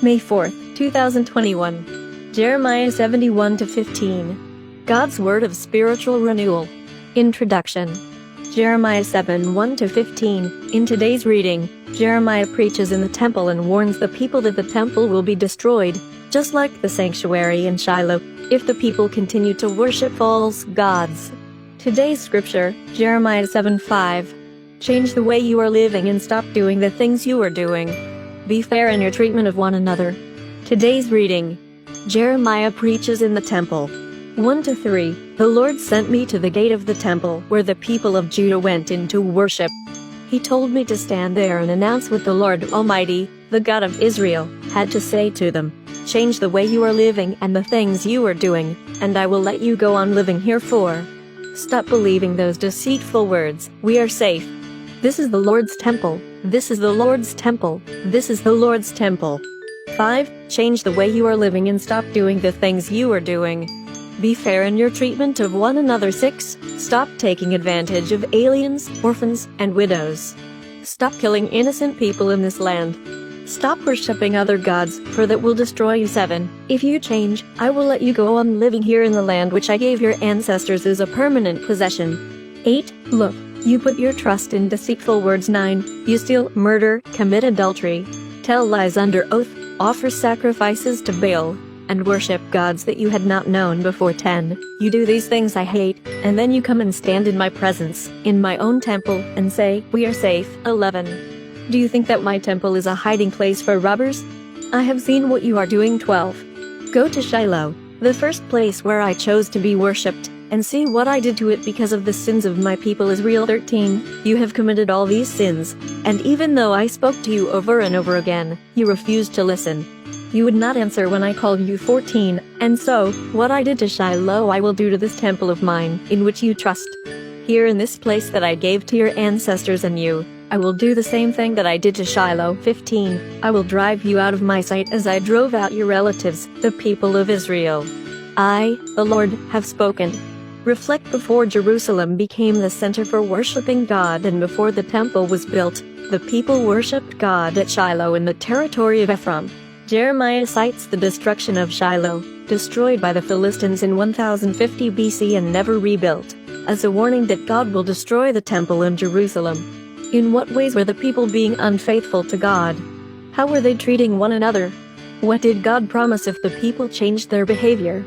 May 4th, 2021. Jeremiah 71-15. God's Word of Spiritual Renewal. Introduction. Jeremiah 7:1-15. In today's reading, Jeremiah preaches in the temple and warns the people that the temple will be destroyed, just like the sanctuary in Shiloh, if the people continue to worship false gods. Today's scripture, Jeremiah 7:5. Change the way you are living and stop doing the things you are doing. Be fair in your treatment of one another. Today's reading, Jeremiah preaches in the temple. 1-3. The Lord sent me to the gate of the temple where the people of Judah went in to worship. He told me to stand there and announce what the Lord Almighty, the God of Israel, had to say to them. Change the way you are living and the things you are doing, and I will let you go on living herefor. Stop believing those deceitful words, we are safe. This is the Lord's temple. This is the Lord's temple. This is the Lord's temple. 5. Change the way you are living and stop doing the things you are doing. Be fair in your treatment of one another. 6. Stop taking advantage of aliens, orphans, and widows. Stop killing innocent people in this land. Stop worshipping other gods, for that will destroy you. 7. If you change, I will let you go on living here in the land which I gave your ancestors as a permanent possession. 8. Look, you put your trust in deceitful words. 9. You steal, murder, commit adultery, tell lies under oath, offer sacrifices to Baal, and worship gods that you had not known before. 10. You do these things I hate, and then you come and stand in my presence, in my own temple, and say, we are safe. 11. Do you think that my temple is a hiding place for robbers? I have seen what you are doing. 12. Go to Shiloh, the first place where I chose to be worshipped, and see what I did to it because of the sins of my people Israel. 13. You have committed all these sins, and even though I spoke to you over and over again, you refused to listen. You would not answer when I called you. 14. And so, what I did to Shiloh I will do to this temple of mine, in which you trust. Here in this place that I gave to your ancestors and you, I will do the same thing that I did to Shiloh. 15. I will drive you out of my sight as I drove out your relatives, the people of Israel. I, the Lord, have spoken. Reflect. Before Jerusalem became the center for worshiping God and before the temple was built, the people worshipped God at Shiloh in the territory of Ephraim. Jeremiah cites the destruction of Shiloh, destroyed by the Philistines in 1050 BC and never rebuilt, as a warning that God will destroy the temple in Jerusalem. In what ways were the people being unfaithful to God? How were they treating one another? What did God promise if the people changed their behavior?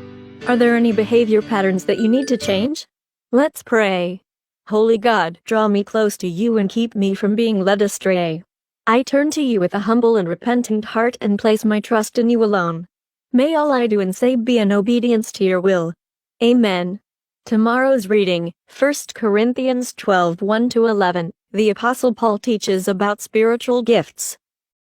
Are there any behavior patterns that you need to change? Let's pray. Holy God, draw me close to you and keep me from being led astray. I turn to you with a humble and repentant heart and place my trust in you alone. May all I do and say be in obedience to your will. Amen. Tomorrow's reading, 1 Corinthians 12:1-11. The Apostle Paul teaches about spiritual gifts.